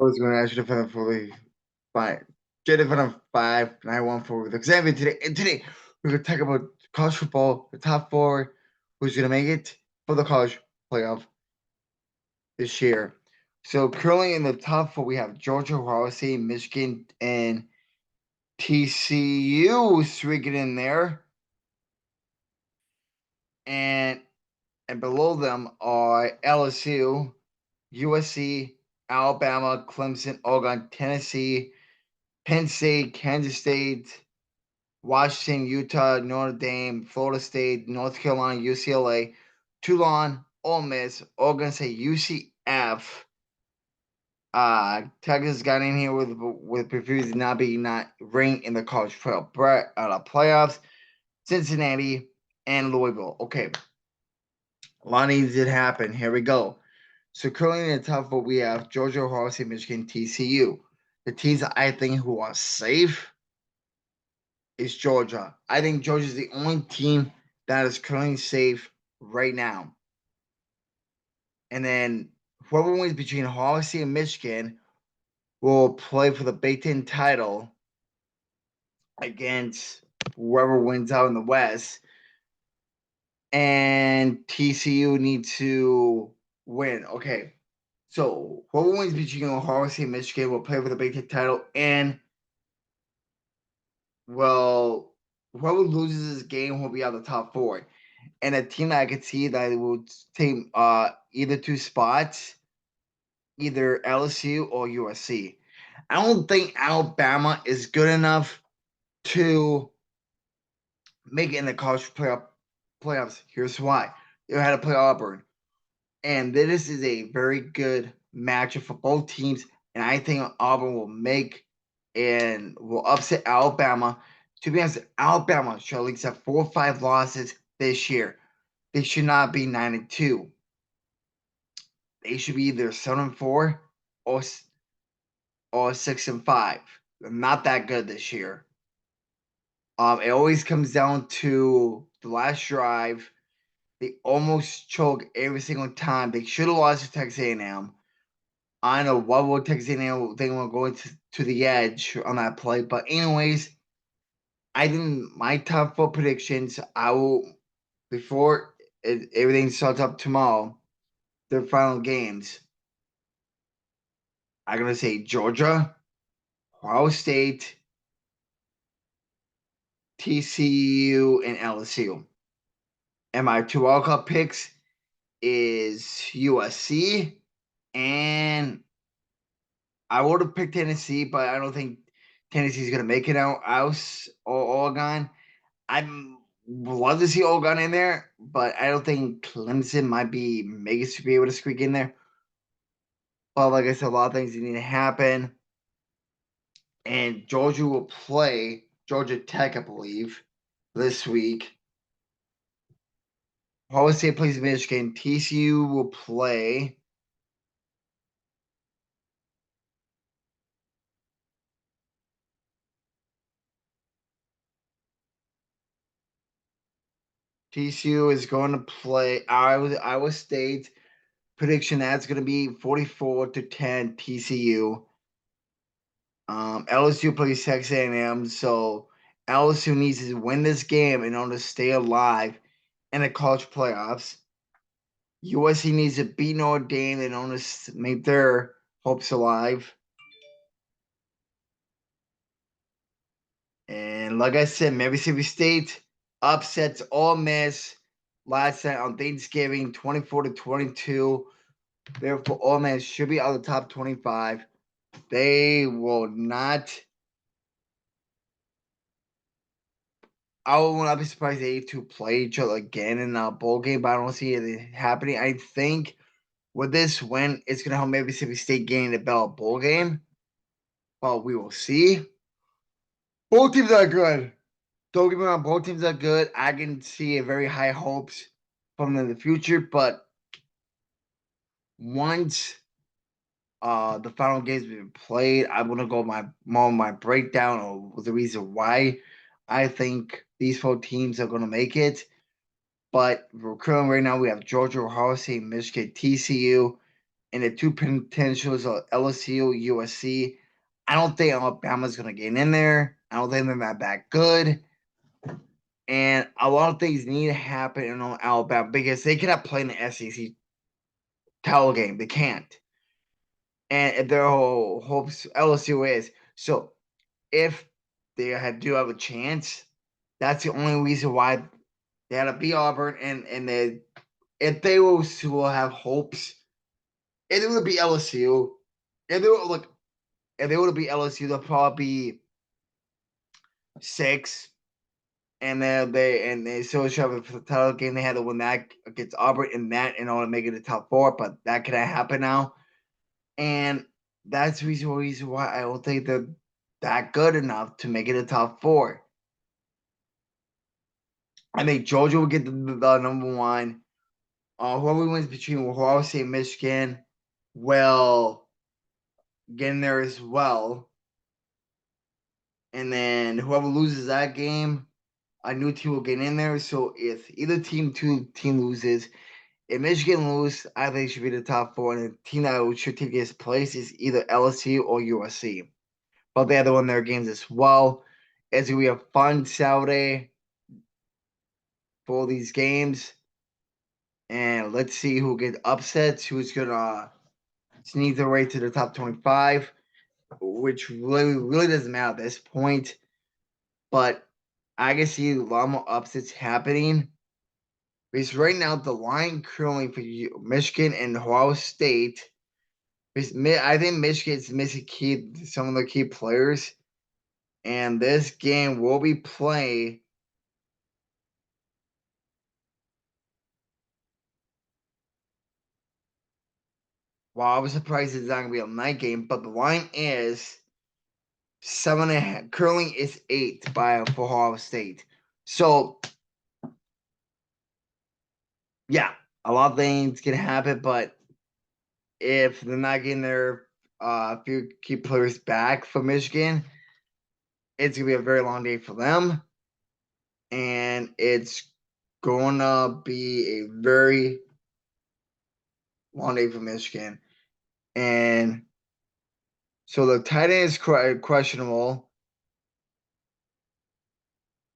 was going to ask you to defend fully fine. Get it from 5, and I want for the exam today. And today we're going to talk about college football, the top four, who's going to make it for the college playoff this year. So currently in the top four, we have Georgia, Ohio State, Michigan, and TCU streaking in there, and below them are LSU, USC, Alabama, Clemson, Oregon, Tennessee, Penn State, Kansas State, Washington, Utah, Notre Dame, Florida State, North Carolina, UCLA, Tulane, Ole Miss, Oregon State, UCF. Texas got in here with refusing not being not ranked in the college playoffs. Cincinnati and Louisville. Okay, a lot needs to happen. Here we go. So currently in the top four, we have Georgia, Ohio State, Michigan, TCU. The teams I think who are safe is Georgia. I think Georgia is the only team that is currently safe right now. And then whoever wins between Ohio State and Michigan will play for the Big Ten title against whoever wins out in the West. And TCU needs to win. Okay. So whoever wins between Ohio State and Michigan will play for the Big Ten title, and well, whoever loses this game will be out of the top four. And a team that I could see that will take either two spots, either LSU or USC. I don't think Alabama is good enough to make it in the college playoffs. Here's why: they had to play Auburn, and this is a very good matchup for both teams. And I think Auburn will make and will upset Alabama. To be honest, Alabama should at least have 4 or 5 losses this year. They should not be 9-2. They should be either 7-4 or 6-5. They're not that good this year. It always comes down to the last drive. They almost choke every single time. They should have lost to Texas A&M. I know what will Texas A&M they will go to the edge on that play, but anyways, I think my top four predictions. I will before everything starts up tomorrow. Their final games. I'm gonna say Georgia, Ohio State, TCU, and LSU. And my two wildcard picks is USC, and I would have picked Tennessee, but I don't think Tennessee's gonna make it out or Oregon. I would love to see Oregon in there, but I don't think Clemson might be make it to be able to squeak in there. But like I said, a lot of things need to happen. And Georgia will play Georgia Tech, I believe, this week. Ohio State plays Michigan. TCU will play. TCU is going to play Iowa State. Prediction that's going to be 44-10 TCU. LSU plays Texas A&M, so LSU needs to win this game in order to stay alive in the college playoffs. USC needs to beat Notre Dame in order to make their hopes alive. And like I said, Mississippi State upsets Ole Miss last night on Thanksgiving, 24-22. Therefore, Ole Miss should be out of the top 25. They will not. I will not be surprised they two play each other again in a bowl game, but I don't see it happening. I think with this win, it's going to help Mississippi State gain the Bell Bowl game. Well, we will see. Both teams are good. Don't get me wrong, both teams are good. I can see a very high hopes from them in the future, but once the final games been played, I'm gonna go my breakdown of the reason why I think these 4 teams are gonna make it. But currently right now we have Georgia, Ohio State, Michigan, TCU, and the two potentials are LSU, USC. I don't think Alabama's going to get in there. I don't think they're that good. And a lot of things need to happen in Alabama because they cannot play in the SEC title game. They can't. And their whole hopes LSU is. So if they do have a chance, that's the only reason why they had to be Auburn. And if they will have hopes, if it would be LSU, if they would if they would be LSU, they'll probably be 6. And then they still show up for the title game. They had to win that against Auburn in order to make it a top 4, but that could happen now. And that's the reason why I don't think they're that good enough to make it a top 4. I think Georgia will get the number 1. Whoever wins between Ohio State and Michigan will get in there as well. And then whoever loses that game, a new team will get in there. So if either team loses, if Michigan loses, I think it should be the top 4. And the team that should take its place is either LSU or USC. But they had to win their games as well. It's going to be a fun Saturday for these games. And let's see who gets upsets, who's going to sneak their way to the top 25, which really doesn't matter at this point. But I can see a lot more upsets happening. Because right now, the line currently for Michigan and Ohio State, I think Michigan's missing some of the key players. And this game will be played I was surprised it's not going to be a night game, but the line is 7.5. Currently, it's 8 for Ohio State. So, yeah, a lot of things can happen, but if they're not getting their few key players back for Michigan, it's going to be a very long day for them. And it's going to be a very long day for Michigan. And so the tight end is questionable.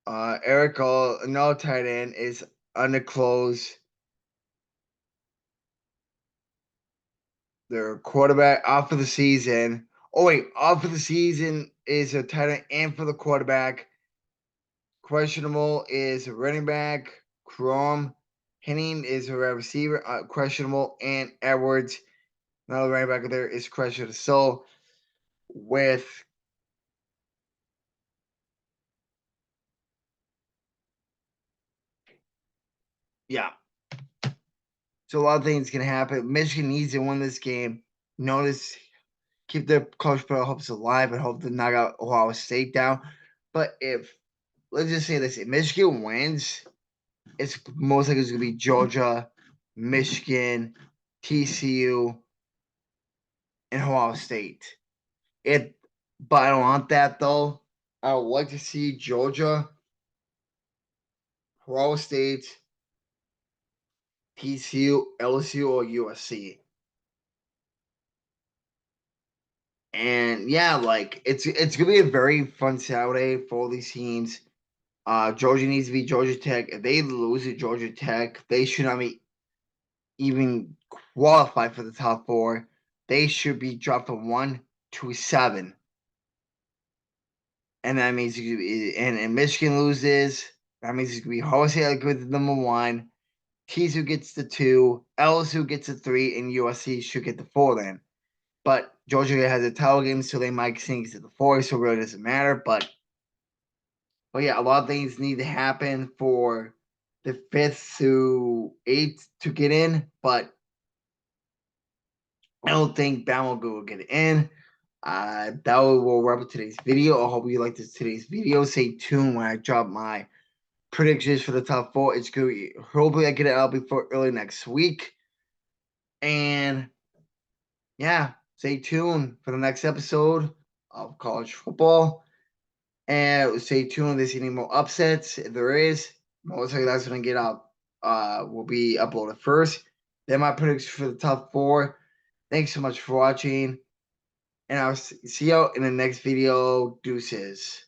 Eric no tight end, is under close. Their quarterback off for the season. Oh wait, off for the season is a tight end and for the quarterback. Questionable is a running back. Crom. Henning is a receiver, questionable, and Edwards, another running back there, is questionable. So with yeah. So a lot of things can happen. Michigan needs to win this game. Notice keep their college playoff hopes alive and hope to knock out Ohio State down. But if let's just say this, if Michigan wins, it's most likely it's gonna be Georgia, Michigan, TCU, and Ohio State. But I don't want that though. I would like to see Georgia, Ohio State, TCU, LSU, or USC. And yeah, like it's gonna be a very fun Saturday for all these teams. Georgia needs to be Georgia Tech. If they lose to Georgia Tech, they should not be even qualified for the top 4. They should be dropped from 1 to 7. And that means and Michigan loses. That means it's gonna be Ohio State with the number 1. TCU gets the 2, LSU gets the 3, and USC should get the 4 then. But Georgia has a title game, so they might sink to the 4, so it really doesn't matter. But yeah, a lot of things need to happen for the 5th to 8th to get in, but I don't think Bama will get in. That will wrap up today's video. I hope you liked today's video. Stay tuned when I drop my predictions for the top 4. It's going to be, hopefully I get it out before early next week. And yeah, stay tuned for the next episode of college football. And stay tuned. There's any more upsets. If there is, most likely that's going to get out. Will be uploaded first. Then my predictions for the top 4. Thanks so much for watching, and I'll see you in the next video. Deuces.